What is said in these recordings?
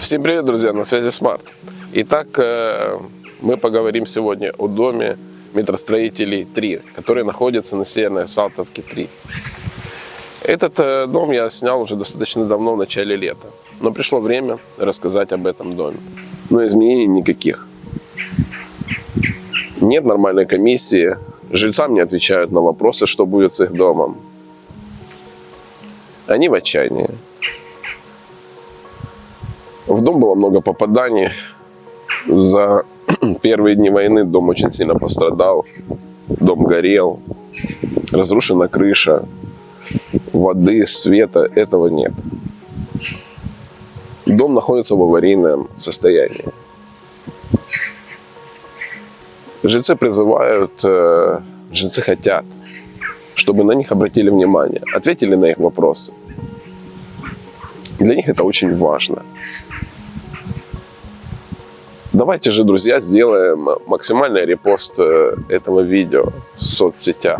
Всем привет, друзья, на связи Смарт. Итак, мы поговорим сегодня о доме Метростроителей 3, который находится на Северной Салтовке 3. Этот дом я снял уже достаточно давно, в начале лета, но пришло время рассказать об этом доме. Но изменений никаких. Нет нормальной комиссии, жильцам не отвечают на вопросы, что будет с их домом. Они в отчаянии. В дом было много попаданий. За первые дни войны дом очень сильно пострадал. Дом горел. Разрушена крыша. Воды, света, этого нет. Дом находится в аварийном состоянии. Жильцы призывают, жильцы хотят, чтобы на них обратили внимание, ответили на их вопросы. Для них это очень важно. Давайте же, друзья, сделаем максимальный репост этого видео в соцсетях.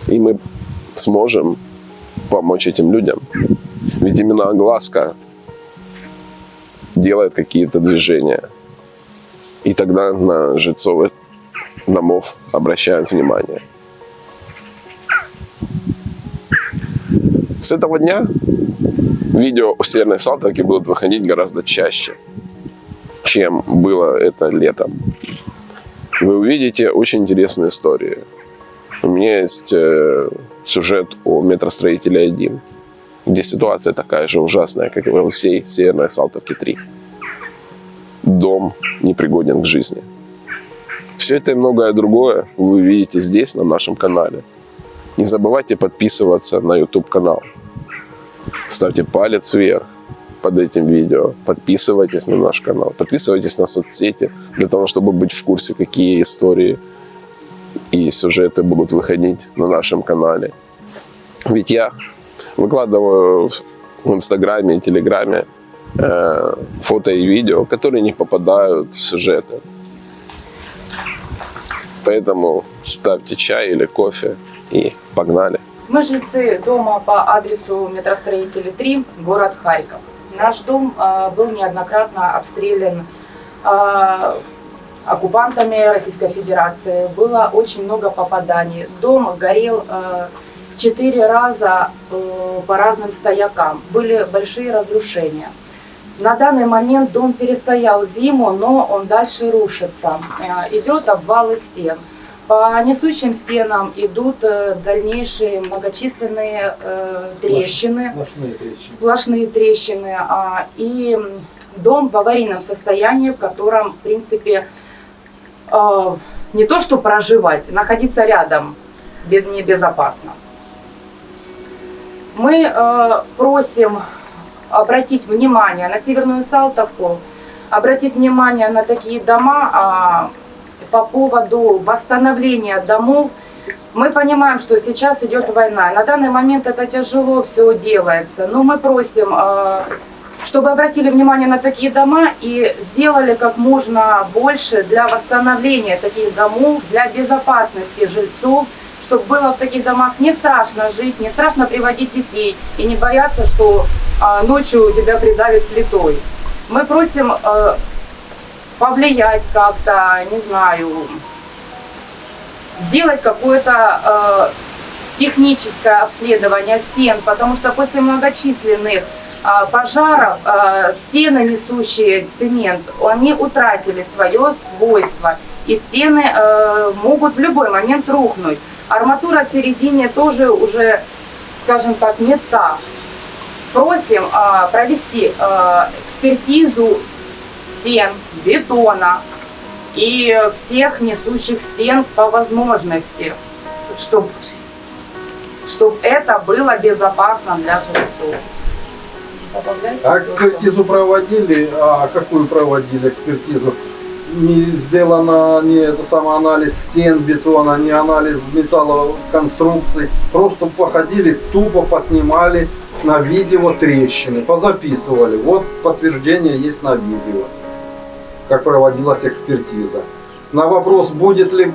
И мы сможем помочь этим людям. Ведь именно огласка делает какие-то движения. И тогда на жильцов домов обращают внимание. С этого дня видео о Северной Салтовке будут выходить гораздо чаще, чем было это летом. Вы увидите очень интересные истории. У меня есть сюжет о Метростроителе 1, где ситуация такая же ужасная, как и во всей Северной Салтовке 3. Дом непригоден к жизни. Все это и многое другое вы увидите здесь, на нашем канале. Не забывайте подписываться на YouTube канал. Ставьте палец вверх под этим видео. Подписывайтесь на наш канал. Подписывайтесь на соцсети, для того, чтобы быть в курсе, какие истории и сюжеты будут выходить на нашем канале. Ведь я выкладываю в Инстаграме и Телеграме фото и видео, которые не попадают в сюжеты. Поэтому ставьте чай или кофе и погнали. Мы жильцы дома по адресу Метростроителей 3, город Харьков. Наш дом был неоднократно обстрелян оккупантами Российской Федерации. Было очень много попаданий. Дом горел 4 раза по разным стоякам. Были большие разрушения. На данный момент дом перестоял зиму, но он дальше рушится. Идет обвалы стен. По несущим стенам идут дальнейшие многочисленные трещины, сплошные трещины. И дом в аварийном состоянии, в котором, в принципе, не то что проживать, находиться рядом небезопасно. Мы просим обратить внимание на Северную Салтовку, обратить внимание на такие дома по поводу восстановления домов. Мы понимаем, что сейчас идет война. На данный момент это тяжело все делается, но мы просим, чтобы обратили внимание на такие дома и сделали как можно больше для восстановления таких домов, для безопасности жильцов, чтобы было в таких домах не страшно жить, не страшно приводить детей и не бояться, что ночью тебя придавит плитой. Мы просим повлиять как-то, не знаю, сделать какое-то техническое обследование стен, потому что после многочисленных пожаров стены, несущие цемент, они утратили свое свойство, и стены могут в любой момент рухнуть. Арматура в середине тоже уже, скажем так, не та. Просим провести экспертизу стен, бетона и всех несущих стен по возможности, чтобы это было безопасно для жильцов. А экспертизу проводили? А какую проводили экспертизу? Не сделано анализ стен бетона, не анализ металлоконструкций. Просто походили, тупо поснимали на видео трещины, позаписывали. Вот подтверждение есть на видео, как проводилась экспертиза. На вопрос, будет ли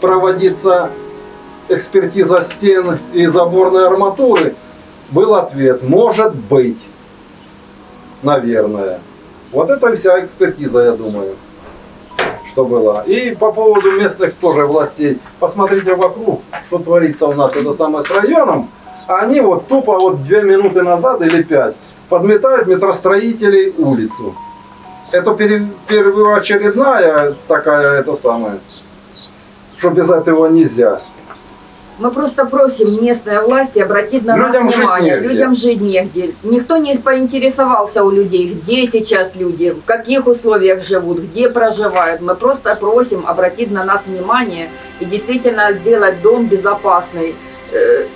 проводиться экспертиза стен и заборной арматуры, Был ответ, может быть, наверное. Вот это и вся экспертиза, я думаю, что была. И по поводу местных тоже властей. Посмотрите вокруг, что творится у нас это самое с районом. Они вот тупо вот 2 минуты назад или 5 подметают метростроителей улицу. Это первоочередная такая, это самое, что без этого нельзя. Мы просто просим местные власти обратить на нас Людям жить внимание. негде. Людям жить негде. Никто не поинтересовался у людей, где сейчас люди, в каких условиях живут, где проживают. Мы просто просим обратить на нас внимание и действительно сделать дом безопасный.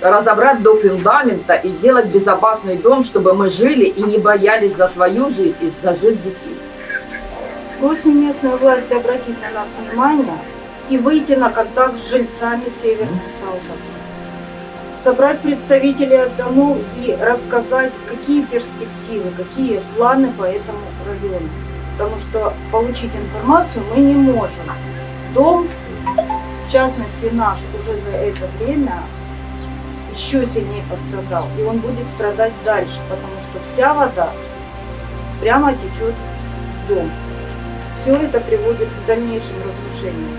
Разобрать до фундамента и сделать безопасный дом, чтобы мы жили и не боялись за свою жизнь и за жизнь детей. Просим местные власти обратить на нас внимание и выйти на контакт с жильцами Северных Салтов. Собрать представителей от домов и рассказать, какие перспективы, какие планы по этому району. Потому что получить информацию мы не можем. Дом, в частности наш, уже за это время еще сильнее пострадал. И он будет страдать дальше, потому что вся вода прямо течет в дом. Все это приводит к дальнейшим разрушениям.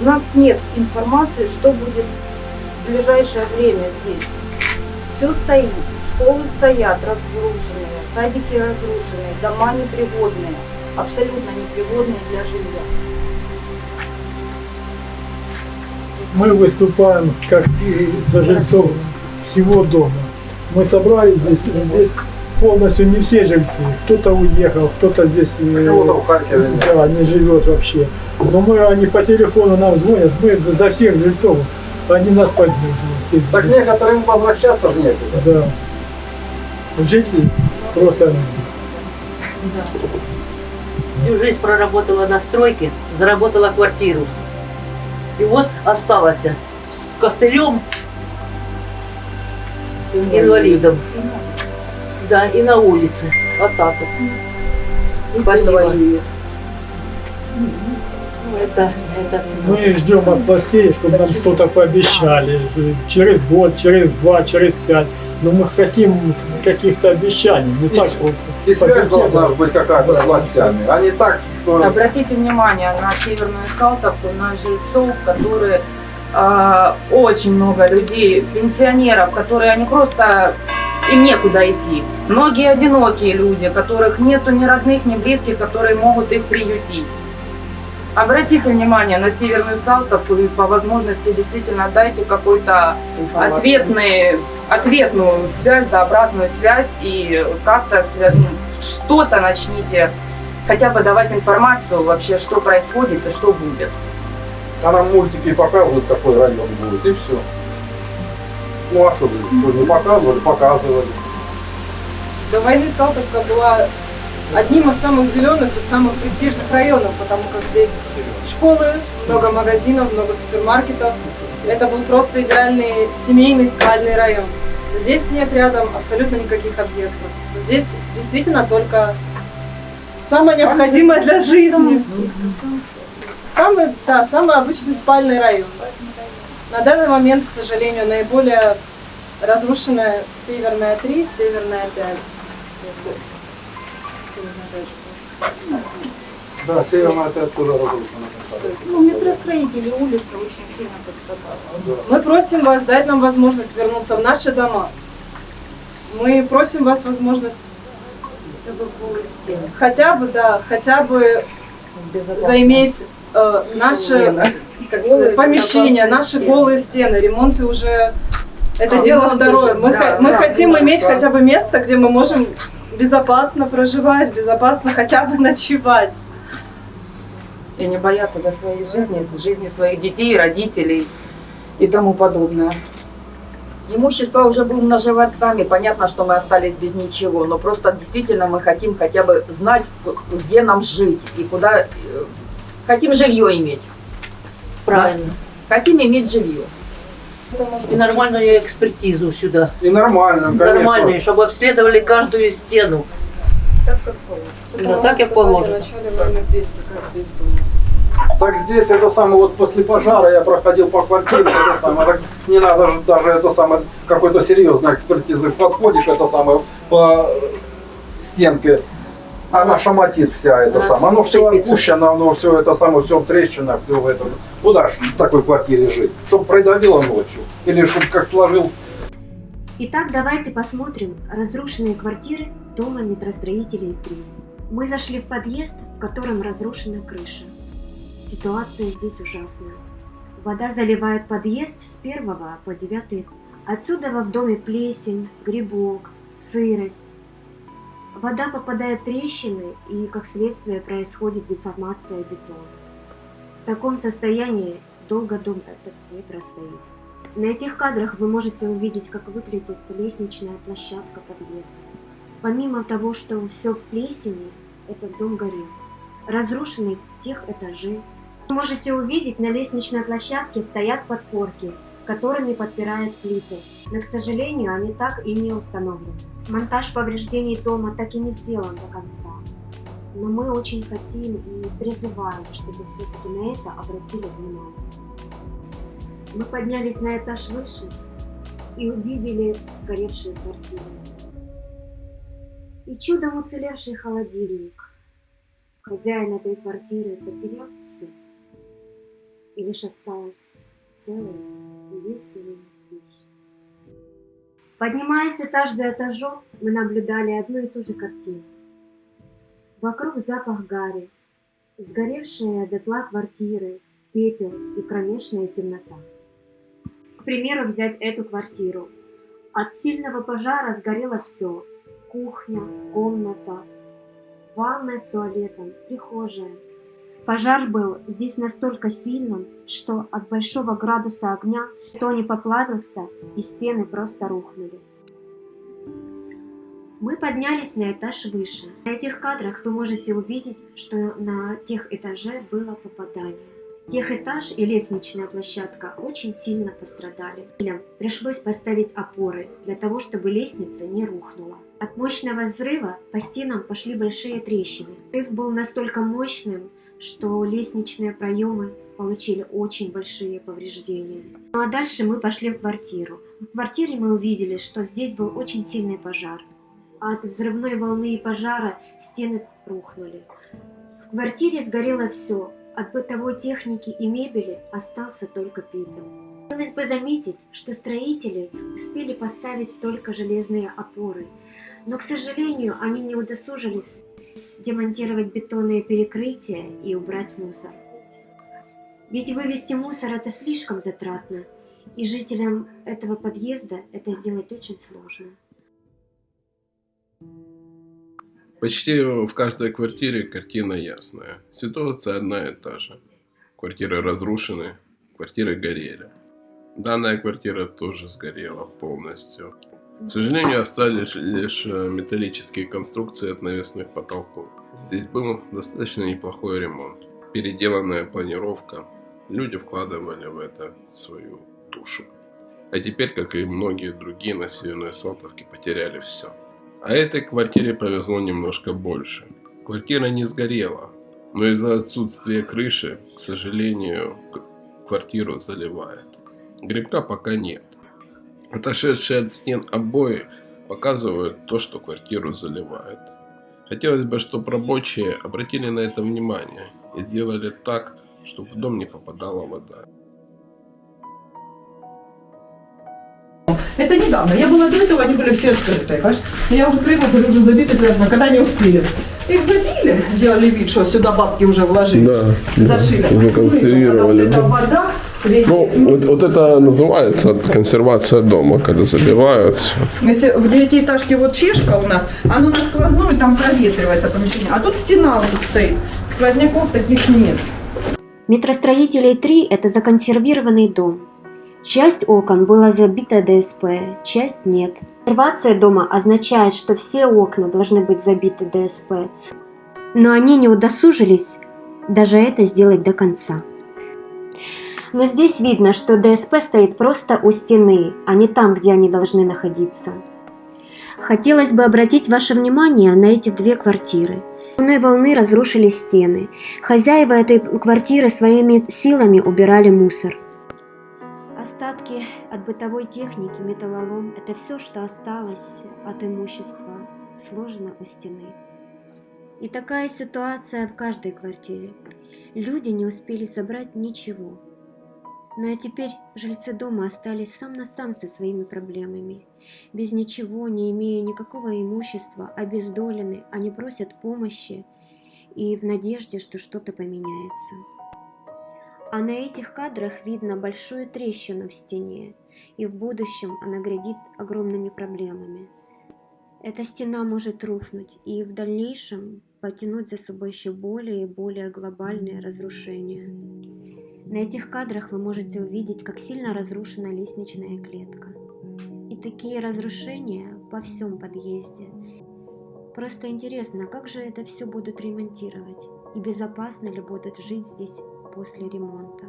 У нас нет информации, что будет в ближайшее время здесь. Все стоит, школы стоят разрушенные, садики разрушенные, дома непригодные, абсолютно непригодные для жилья. Мы выступаем как и за жильцов всего дома. Мы собрались здесь полностью не все жильцы. Кто-то уехал, кто-то здесь Кого-то в Харькове нет. да, не живет вообще. Но они по телефону нам звонят, мы за всех жильцов, они нас поддерживают. Все Так жильцы. некоторым возвращаться в некуда. Да. Жители просто... Всю жизнь проработала на стройке, заработала квартиру. И вот осталась с костылем, с инвалидом. Да, и на улице. Вот так вот. Спасибо. Ну, это Мы ждем от властей, чтобы нам что-то пообещали. Через год, через 2, через 5. Но мы хотим каких-то обещаний, не так просто. И связь Побеседовать. должна быть какая-то с властями, а не так, что... Обратите внимание на Северную Салтовку, на жильцов, которые очень много людей, пенсионеров, которые они просто, им некуда идти. Многие одинокие люди, которых нету ни родных, ни близких, которые могут их приютить. Обратите внимание на Северную Салтовку и по возможности действительно дайте какой-то ответную связь, да, обратную связь и как-то что-то начните хотя бы давать информацию вообще, что происходит и что будет. А нам мультики показывают, какой район будет, и все. Ну а что, не показывали? Показывали. До войны Салтовка была одним из самых зеленых и самых престижных районов, потому как здесь школы, много магазинов, много супермаркетов. Это был просто идеальный семейный спальный район. Здесь нет рядом абсолютно никаких объектов. Здесь действительно только самое необходимое для жизни. Самый обычный спальный район. На данный момент, к сожалению, наиболее разрушенная Северная 3, Северная 5. Да, Северная опять тоже разрушена. Ну, метростроители улицы очень сильно пострадали. Мы просим вас дать нам возможность вернуться в наши дома. Мы просим вас возможность Чтобы голые стены. хотя бы заиметь наши помещения, наши голые стены. Ремонты уже это дело ремонт второе. уже, Мы да, хотим да, иметь да. хотя бы место, где мы можем безопасно проживать, безопасно хотя бы ночевать. И не бояться за свои жизни своих детей, родителей и тому подобное. Имущество уже будем наживать сами. Понятно, что мы остались без ничего, но просто действительно мы хотим хотя бы знать, где нам жить и куда. Хотим жилье иметь. правильно. Хотим иметь жилье. И нормальную экспертизу сюда. И нормально, конечно. Нормальную, чтобы обследовали каждую стену. Так как положено. Да, так, как положено. В начале военных действий, как здесь было. Так здесь это самое, вот после пожара я проходил по квартире, это самое, так не надо же даже это самое, какой-то серьезной экспертизы. Подходишь, это самое, по стенке, она шаматит вся это самое. Оно все отпущено, оно все это самое, все в трещинах, все в этом. Куда ж в такой квартире жить? Чтоб придавило ночью? Или чтоб как сложился? Итак, давайте посмотрим разрушенные квартиры дома метростроителей 3. Мы зашли в подъезд, в котором разрушена крыша. Ситуация здесь ужасная. Вода заливает подъезд с 1 по 9 этаж. Отсюда в доме плесень, грибок, сырость. Вода попадает в трещины и, как следствие, происходит деформация бетона. В таком состоянии долго дом этот не простоит. На этих кадрах вы можете увидеть, как выглядит лестничная площадка подъезда. Помимо того, что все в плесени, этот дом горел. Разрушены тех этажи. Вы можете увидеть, на лестничной площадке стоят подпорки, которыми подпирают плиты. Но, к сожалению, они так и не установлены. Монтаж повреждений дома так и не сделан до конца. Но мы очень хотим и призываем, чтобы все-таки на это обратили внимание. Мы поднялись на этаж выше и увидели сгоревшие квартиры. И чудом уцелевший холодильник. Хозяин этой квартиры потерял все. И лишь осталась целая единственная вещь. Поднимаясь этаж за этажом, мы наблюдали одну и ту же картину. Вокруг запах гари, сгоревшие дотла квартиры, пепел и кромешная темнота. К примеру, взять эту квартиру. От сильного пожара сгорело все. Кухня, комната, ванная с туалетом, прихожая. Пожар был здесь настолько сильным, что от большого градуса огня то не поплавился, и стены просто рухнули. Мы поднялись на этаж выше. На этих кадрах вы можете увидеть, что на тех этаже было попадание. Техэтаж и лестничная площадка очень сильно пострадали. Пришлось поставить опоры для того, чтобы лестница не рухнула. От мощного взрыва по стенам пошли большие трещины. Взрыв был настолько мощным, что лестничные проемы получили очень большие повреждения. Ну а дальше мы пошли в квартиру. В квартире мы увидели, что здесь был очень сильный пожар. От взрывной волны и пожара стены рухнули. В квартире сгорело все. От бытовой техники и мебели остался только пепел. Хотелось бы заметить, что строители успели поставить только железные опоры, но, к сожалению, они не удосужились демонтировать бетонные перекрытия и убрать мусор. Ведь вывести мусор это слишком затратно, и жителям этого подъезда это сделать очень сложно. Почти в каждой квартире картина ясная. Ситуация одна и та же. Квартиры разрушены, квартиры горели. Данная квартира тоже сгорела полностью. К сожалению, остались лишь металлические конструкции от навесных потолков. Здесь был достаточно неплохой ремонт. Переделанная планировка. Люди вкладывали в это свою душу. А теперь, как и многие другие на Северной Салтовке, потеряли все. А этой квартире повезло немножко больше. Квартира не сгорела, но из-за отсутствия крыши, к сожалению, квартиру заливает. Грибка пока нет. Отошедшие от стен обои показывают то, что квартиру заливает. Хотелось бы, чтобы рабочие обратили на это внимание и сделали так, чтобы в дом не попадала вода. Это недавно. Я была до этого, они были все открытые, понимаешь? Я уже приехала, уже забиты, грязно, когда не успели. Их забили, сделали вид, что сюда бабки уже вложили, Да, зашили. законсервировали. Да. Вода, Ну, вот это называется консервация дома, когда забивают все. если в девятиэтажке вот чешка у нас, оно на сквозную, там проветривается помещение, а тут стена вот стоит, сквозняков таких нет. Метростроителей 3 – это законсервированный дом. Часть окон была забита ДСП, часть нет. Консервация дома означает, что все окна должны быть забиты ДСП, но они не удосужились даже это сделать до конца. Но здесь видно, что ДСП стоит просто у стены, а не там, где они должны находиться. Хотелось бы обратить ваше внимание на эти две квартиры. Волной волны разрушили стены. Хозяева этой квартиры своими силами убирали мусор. Остатки от бытовой техники, металлолом – это все, что осталось от имущества, сложено у стены. И такая ситуация в каждой квартире. Люди не успели собрать ничего. Ну а теперь жильцы дома остались сам на сам со своими проблемами. Без ничего, не имея никакого имущества, обездолены, они просят помощи и в надежде, что что-то поменяется. А на этих кадрах видно большую трещину в стене, и в будущем она грядит огромными проблемами. Эта стена может рухнуть и в дальнейшем потянуть за собой еще более и более глобальные разрушения. На этих кадрах вы можете увидеть, как сильно разрушена лестничная клетка. И такие разрушения по всем подъезде. Просто интересно, как же это все будут ремонтировать? И безопасно ли будут жить здесь после ремонта?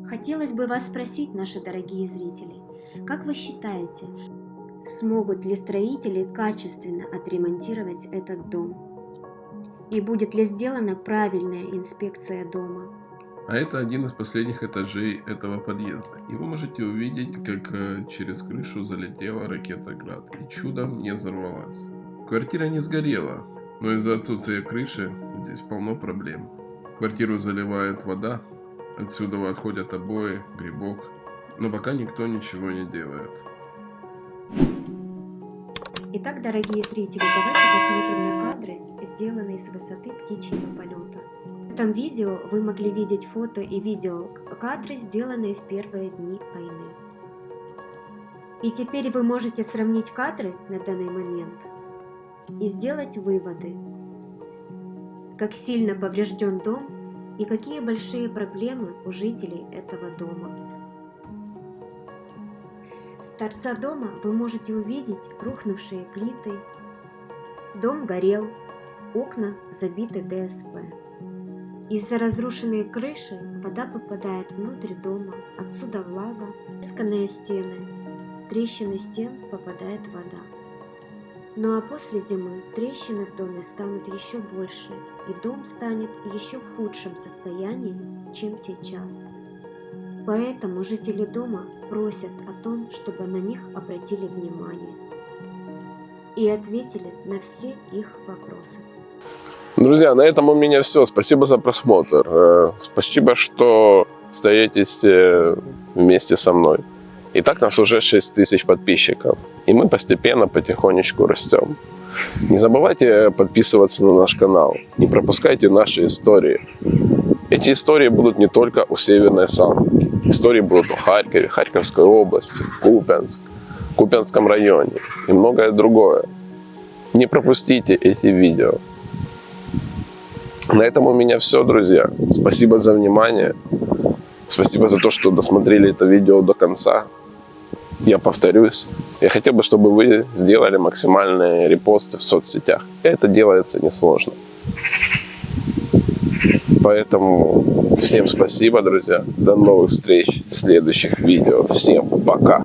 Хотелось бы вас спросить, наши дорогие зрители, как вы считаете, смогут ли строители качественно отремонтировать этот дом? И будет ли сделана правильная инспекция дома? А это один из последних этажей этого подъезда. И вы можете увидеть, как через крышу залетела ракета «Град» и чудом не взорвалась. Квартира не сгорела, но из-за отсутствия крыши здесь полно проблем. Квартиру заливает вода, отсюда отходят обои, грибок, но пока никто ничего не делает. Итак, дорогие зрители, давайте посмотрим на кадры, сделанные с высоты птичьего полета. В этом видео вы могли видеть фото и видео кадры, сделанные в первые дни войны. И теперь вы можете сравнить кадры на данный момент и сделать выводы, как сильно поврежден дом и какие большие проблемы у жителей этого дома. С торца дома вы можете увидеть рухнувшие плиты. Дом горел, окна забиты ДСП. Из-за разрушенной крыши вода попадает внутрь дома, отсюда влага, тресканные стены, трещины стен попадает вода. Ну а после зимы трещины в доме станут еще больше, и дом станет еще в худшем состоянии, чем сейчас. Поэтому жители дома просят о том, чтобы на них обратили внимание и ответили на все их вопросы. Друзья, на этом у меня все. Спасибо за просмотр. Спасибо, что остаетесь вместе со мной. Итак, нас уже 6000 подписчиков. И мы постепенно, потихонечку растем. Не забывайте подписываться на наш канал. Не пропускайте наши истории. Эти истории будут не только у Северной Салтовки. Истории будут о Харькове, Харьковской области, Купянском районе и многое другое. Не пропустите эти видео. На этом у меня все, друзья. Спасибо за внимание. Спасибо за то, что досмотрели это видео до конца. Я повторюсь. Я хотел бы, чтобы вы сделали максимальные репосты в соцсетях. Это делается несложно. Поэтому всем спасибо, друзья. До новых встреч в следующих видео. Всем пока.